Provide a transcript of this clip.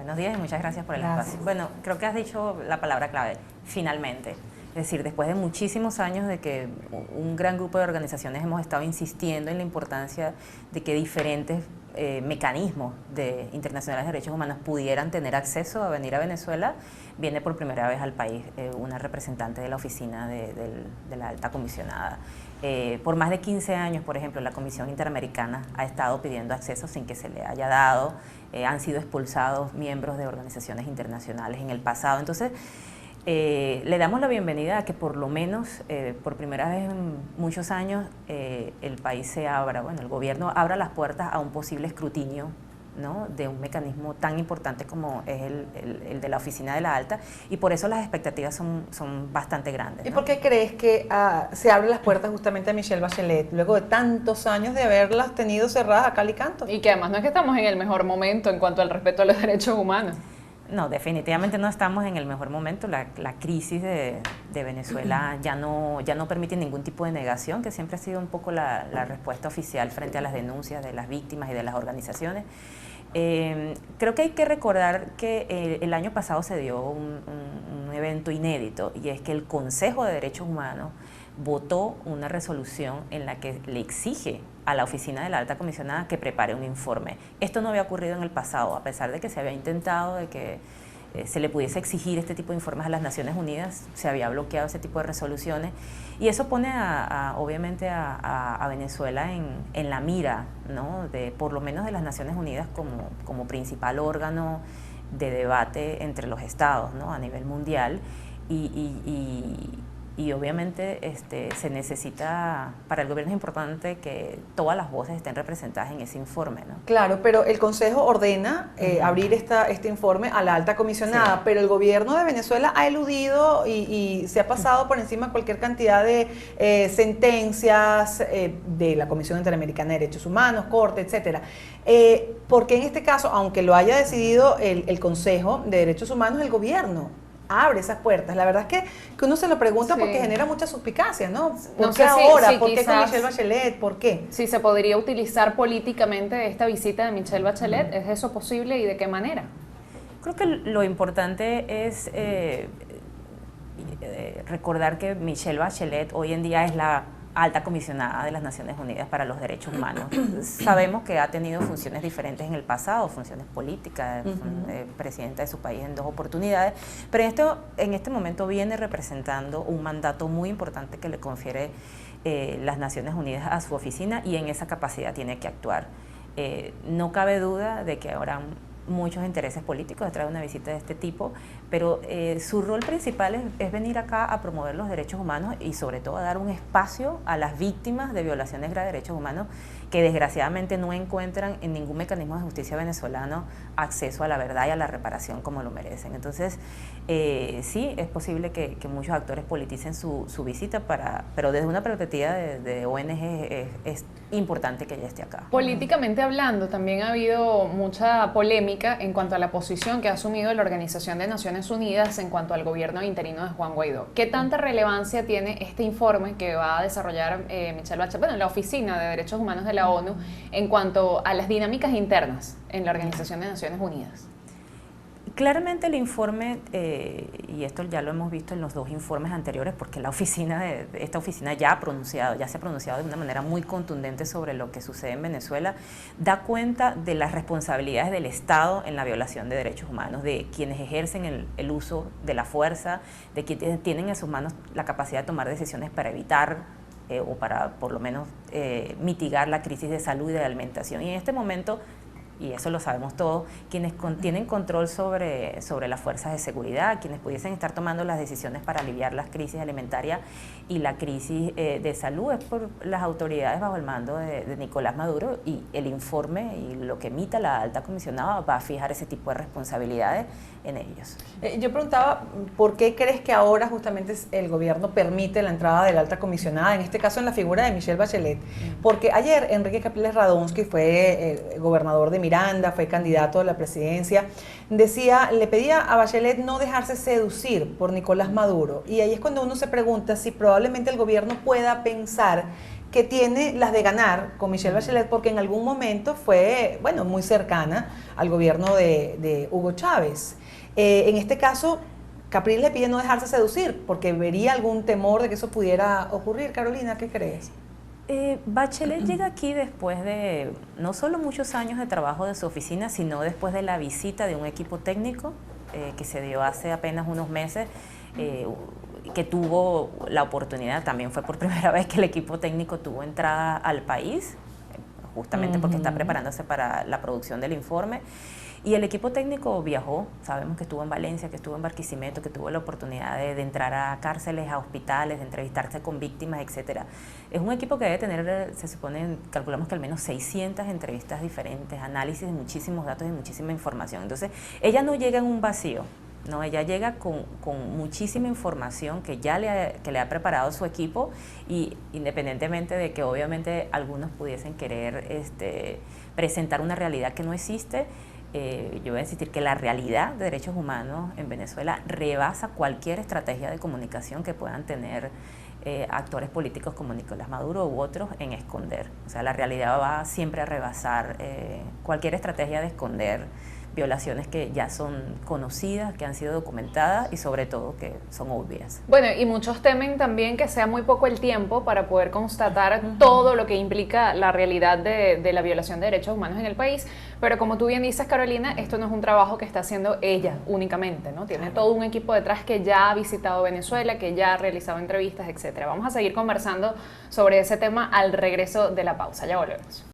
Buenos días y muchas gracias por el espacio. Bueno, creo que has dicho la palabra clave, finalmente. Es decir, después de muchísimos años de que un gran grupo de organizaciones hemos estado insistiendo en la importancia de que diferentes mecanismos internacionales de derechos humanos pudieran tener acceso a venir a Venezuela, viene por primera vez al país una representante de la oficina de la alta comisionada. Por más de 15 años, por ejemplo, la Comisión Interamericana ha estado pidiendo acceso sin que se le haya dado, han sido expulsados miembros de organizaciones internacionales en el pasado. Entonces, le damos la bienvenida a que por lo menos, por primera vez en muchos años, el país se abra, bueno, el gobierno abra las puertas a un posible escrutinio, ¿no?, de un mecanismo tan importante como es el de la Oficina de la Alta, y por eso las expectativas son bastante grandes, ¿no? ¿Y por qué crees que se abren las puertas justamente a Michelle Bachelet, luego de tantos años de haberlas tenido cerradas a cal y canto? Y que además no es que estamos en el mejor momento en cuanto al respeto a los derechos humanos. No, definitivamente no estamos en el mejor momento. La crisis de Venezuela ya no permite ningún tipo de negación, que siempre ha sido un poco la respuesta oficial frente a las denuncias de las víctimas y de las organizaciones. Creo que hay que recordar que el año pasado se dio un evento inédito, y es que el Consejo de Derechos Humanos votó una resolución en la que le exige a la Oficina de la Alta Comisionada que prepare un informe. Esto no había ocurrido en el pasado, a pesar de que se había intentado de que se le pudiese exigir este tipo de informes a las Naciones Unidas, se había bloqueado ese tipo de resoluciones, y eso pone obviamente a Venezuela en la mira, ¿no?, por lo menos de las Naciones Unidas como principal órgano de debate entre los estados, ¿no?, a nivel mundial, y obviamente se necesita, para el gobierno es importante que todas las voces estén representadas en ese informe, ¿no? Claro, pero el Consejo ordena abrir este informe a la alta comisionada, sí, pero el gobierno de Venezuela ha eludido y se ha pasado por encima cualquier cantidad de sentencias de la Comisión Interamericana de Derechos Humanos, Corte, etcétera. Porque en este caso, aunque lo haya decidido el Consejo de Derechos Humanos, el gobierno abre esas puertas? La verdad es que uno se lo pregunta, sí, porque genera mucha suspicacia, ¿no? ¿Por qué ahora? ¿Por qué con Michelle Bachelet? ¿Por qué? Si se podría utilizar políticamente esta visita de Michelle Bachelet, ¿es eso posible y de qué manera? Creo que lo importante es recordar que Michelle Bachelet hoy en día es la alta comisionada de las Naciones Unidas para los Derechos Humanos. Sabemos que ha tenido funciones diferentes en el pasado, funciones políticas, presidenta de su país en 2 oportunidades, pero en este momento viene representando un mandato muy importante que le confiere las Naciones Unidas a su oficina, y en esa capacidad tiene que actuar. No cabe duda de que habrá muchos intereses políticos detrás de una visita de este tipo, pero su rol principal es venir acá a promover los derechos humanos y sobre todo a dar un espacio a las víctimas de violaciones graves de derechos humanos que desgraciadamente no encuentran en ningún mecanismo de justicia venezolano acceso a la verdad y a la reparación como lo merecen. Entonces, sí, es posible que muchos actores politicen su visita, pero desde una perspectiva de ONG es importante que ella esté acá. Políticamente hablando, también ha habido mucha polémica en cuanto a la posición que ha asumido la Organización de Naciones Unidas en cuanto al gobierno interino de Juan Guaidó. ¿Qué tanta relevancia tiene este informe que va a desarrollar Michelle Bachelet, bueno, la Oficina de Derechos Humanos de la ONU, en cuanto a las dinámicas internas en la Organización de Naciones Unidas? Claramente el informe, y esto ya lo hemos visto en los 2 informes anteriores, porque esta oficina ya se ha pronunciado de una manera muy contundente sobre lo que sucede en Venezuela, da cuenta de las responsabilidades del Estado en la violación de derechos humanos, de quienes ejercen el uso de la fuerza, de quienes tienen en sus manos la capacidad de tomar decisiones para evitar o para por lo menos mitigar la crisis de salud y de alimentación. Y en este momento, y eso lo sabemos todos, quienes tienen control sobre las fuerzas de seguridad, quienes pudiesen estar tomando las decisiones para aliviar las crisis alimentarias y la crisis de salud, es por las autoridades bajo el mando de Nicolás Maduro, y el informe y lo que emita la alta comisionada va a fijar ese tipo de responsabilidades en ellos. Yo preguntaba, ¿por qué crees que ahora justamente el gobierno permite la entrada de la alta comisionada, en este caso en la figura de Michelle Bachelet? Porque ayer Enrique Capriles Radonsky fue gobernador de Miranda, fue candidato a la presidencia, le pedía a Bachelet no dejarse seducir por Nicolás Maduro, y ahí es cuando uno se pregunta si probablemente el gobierno pueda pensar que tiene las de ganar con Michelle Bachelet, porque en algún momento fue, bueno, muy cercana al gobierno de Hugo Chávez. En este caso, Capriles le pide no dejarse seducir, porque vería algún temor de que eso pudiera ocurrir. Carolina, ¿qué crees? Bachelet llega aquí después de no solo muchos años de trabajo de su oficina, sino después de la visita de un equipo técnico que se dio hace apenas unos meses, que tuvo la oportunidad, también fue por primera vez que el equipo técnico tuvo entrada al país, justamente porque está preparándose para la producción del informe. Y el equipo técnico viajó, sabemos que estuvo en Valencia, que estuvo en Barquisimeto, que tuvo la oportunidad de entrar a cárceles, a hospitales, de entrevistarse con víctimas, etcétera. Es un equipo que debe tener, se supone, calculamos que al menos 600 entrevistas diferentes, análisis de muchísimos datos y muchísima información. Entonces, ella no llega en un vacío, no, ella llega con muchísima información que ya le ha preparado su equipo, y independientemente de que obviamente algunos pudiesen querer presentar una realidad que no existe, yo voy a insistir que la realidad de derechos humanos en Venezuela rebasa cualquier estrategia de comunicación que puedan tener actores políticos como Nicolás Maduro u otros en esconder. O sea, la realidad va siempre a rebasar cualquier estrategia de esconder violaciones que ya son conocidas, que han sido documentadas y sobre todo que son obvias. Bueno, y muchos temen también que sea muy poco el tiempo para poder constatar todo lo que implica la realidad de la violación de derechos humanos en el país, pero como tú bien dices, Carolina, esto no es un trabajo que está haciendo ella únicamente, ¿no? Tiene todo un equipo detrás que ya ha visitado Venezuela, que ya ha realizado entrevistas, etcétera. Vamos a seguir conversando sobre ese tema al regreso de la pausa. Ya volvemos.